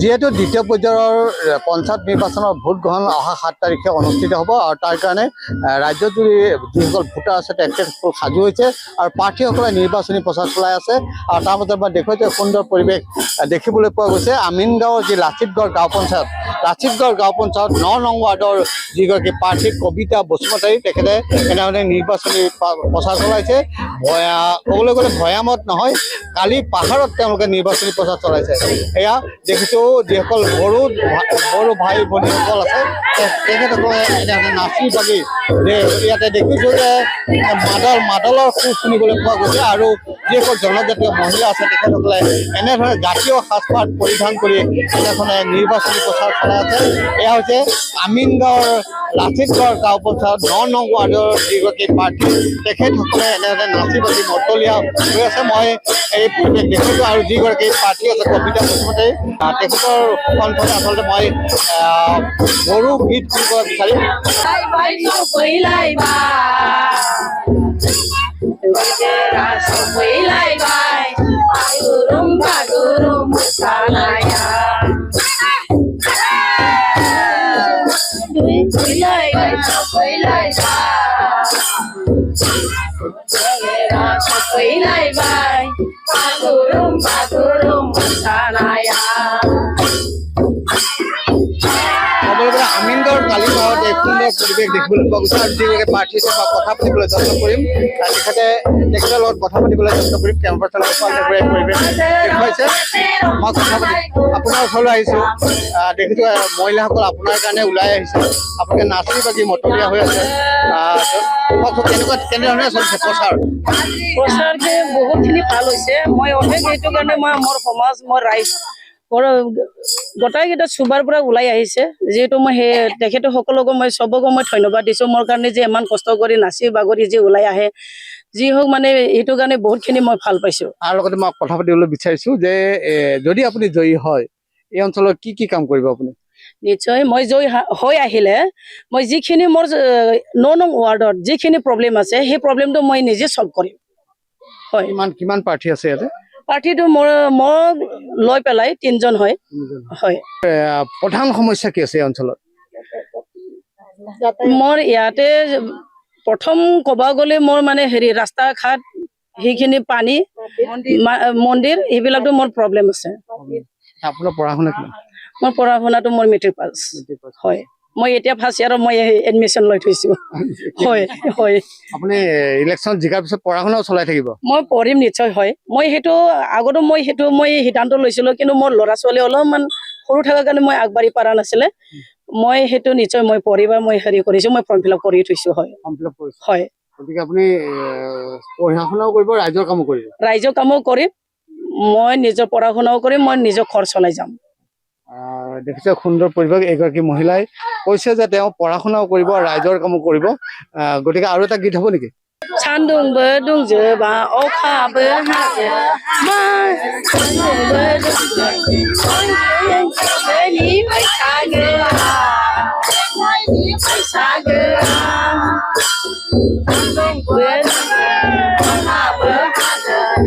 যিহেতু দ্বিতীয় পৰ্যায়ৰ পঞ্চায়ত নিৰ্বাচনৰ ভোট গ্ৰহণ অহা 7 তাৰিখে অনুষ্ঠিত হ'ব আৰু তাৰ কাৰণে ৰাজ্যজুৰি যিসকল ভোটাৰ আছে তেখেতসকল সাজু হৈছে আৰু প্ৰাৰ্থীসকলে নিৰ্বাচনী প্ৰচাৰ চলাই আছে আৰু তাৰ মাজত মই দেখুৱাইছোঁ সুন্দৰ পৰিৱেশ দেখিবলৈ পোৱা গৈছে। আমিনগাঁৱৰ যি লাচিতগড় গাঁও পঞ্চায়ত 9 নং ৱাৰ্ডৰ যিগৰাকী প্ৰাৰ্থী কবিতা বসুমতাৰী তেখেতে এনেধৰণে নিৰ্বাচনী প্ৰচাৰ চলাইছে। ক'বলৈ গ'লে ভৈয়ামত নহয়, কালি পাহাৰত তেওঁলোকে নিৰ্বাচনী প্ৰচাৰ চলাইছে। এয়া দেখিছোঁ যিসকল বড়ো ভাই ভনীসকল আছে তেখেতসকলে এনেধৰণে নাচি বাগি ইয়াতে দেখিছোঁ যে মাদলৰ সুৰ শুনিবলৈ পোৱা গৈছে আৰু যিসকল জনজাতীয় মহিলা আছে তেখেতসকলে এনেধৰণে জাতীয় সাজপাৰ পৰিধান কৰি এনেধৰণে নিৰ্বাচনী প্ৰচাৰ চলাই আছে। এয়া হৈছে আমিনগাঁৱৰ লাচিতগড় গাঁও পঞ্চায়ত 9 নং ৱাৰ্ডৰ যিগৰাকী প্ৰাৰ্থী তেখেতসকলে এনেধৰণে নাচি বাগি মতলীয়া হৈ আছে। মই এই পৰিৱেশ দেখিছোঁ আৰু যিগৰাকী প্ৰাৰ্থী আছে কবিতা বসুমতাৰী তেখেতৰ কণ্ঠতে আচলতে মই বড়ো গীত শুনিব বিচাৰিম। আমিনগাঁৱৰ কালি গাঁৱত এক সুন্দৰ পৰিৱেশ দেখিবলৈ পোৱা গৈছে আৰু যিগৰাকী প্ৰাৰ্থী আছে কথা পাতিবলৈ যত্ন কৰিম তেখেতৰ লগত কথা পাতিবলৈ যত্ন কৰিম। কেম্পাছৰ পৰিৱেশ দেখুৱাইছে। মই কথা পাতিম আপোনাৰ ওচৰলৈ আহিছোঁ। দেখিছোঁ মহিলাসকল আপোনাৰ কাৰণে ওলাই আহিছে, আপোনালোকে নাচি বাগি মতলীয়া হৈ আছে। কেনেধৰণে চলিছে প্ৰচাৰ যে বহুতখিনি ভাল হৈছে। মই অশেষ এইটো কাৰণে মই মোৰ সমাজ মোৰ ৰাইজ গোটাইকেইটা চুবাৰ পৰা ওলাই আহিছে। যিহেতু মই সেই তেখেতসকলকো মই চবকো মই ধন্যবাদ দিছোঁ মোৰ কাৰণে যে ইমান কষ্ট কৰি নাচি বাগৰি যে ওলাই আহে। যি হওক মানে এইটো কাৰণে বহুতখিনি মই ভাল পাইছোঁ। আৰু লগতে মই কথা পাতিবলৈ বিচাৰিছোঁ যে যদি আপুনি জয়ী হয় এই অঞ্চলৰ কি কাম কৰিব আপুনি? নিশ্চয় মই জয়ী হৈ আহিলে মই যিখিনি মোৰ 9 নং ৱাৰ্ডত যিখিনি প্ৰব্লেম আছে সেই প্ৰব্লেমটো মই নিজে চল্ভ কৰিম। হয়। কিমান প্ৰাৰ্থী আছে ইয়াতে? প্ৰাৰ্থীটো মই লৈ পেলাই 3জন হয়। প্ৰধান সমস্যা কি আছে এই অঞ্চলত? মোৰ ইয়াতে প্ৰথম ক'ব গ'লে মোৰ মানে ৰাস্তা ঘাট সেইখিনি পানী মন্দিৰ এইবিলাকতো মোৰ প্ৰব্লেম আছে। আপোনাৰ পঢ়া শুনা কিমান? মোৰ পঢ়া শুনাটো মোৰ মেট্ৰিক পাছ হয়। মই এতিয়া ফাৰ্ষ্ট ইয়াৰত মই এডমিশ্যন লৈ থৈছোঁ। হয়। আপুনি ইলেকশ্যন জিকাৰ পিছত পঢ়া শুনাও চলাই থাকিব? মই পঢ়িম নিশ্চয়। হয়, মই সেইটো আগতো মই সিদ্ধান্ত লৈছিলোঁ, কিন্তু মোৰ ল'ৰা ছোৱালী অলপমান সৰু থকাৰ কাৰণে মই আগবাঢ়ি পৰা নাছিলে। মই সেইটো নিশ্চয় মই পঢ়িবা মই কৰিছোঁ, মই ফৰ্ম ফিল আপ কৰি থৈছোঁ। হয়। গতিকে আপুনি পঢ়া শুনাও কৰিব, ৰাইজৰ কামো কৰিব? ৰাইজৰ কামো কৰিম, মই নিজৰ পঢ়া শুনাও কৰিম, মই নিজৰ ঘৰ চলাই যাম। দেখিছে সুন্দৰ পৰিৱেশ। এগৰাকী মহিলাই কৈছে যে তেওঁ পঢ়া শুনাও কৰিব, ৰাইজৰ কামো কৰিব। গতিকে আৰু এটা গীত হ'ব নেকি? सान्दुंबो दुंजोबा अखाबो हाजोबा सान्दुंबो दुंजोबा बैसागोआ सान्दुंबो अखाबो हाजोबा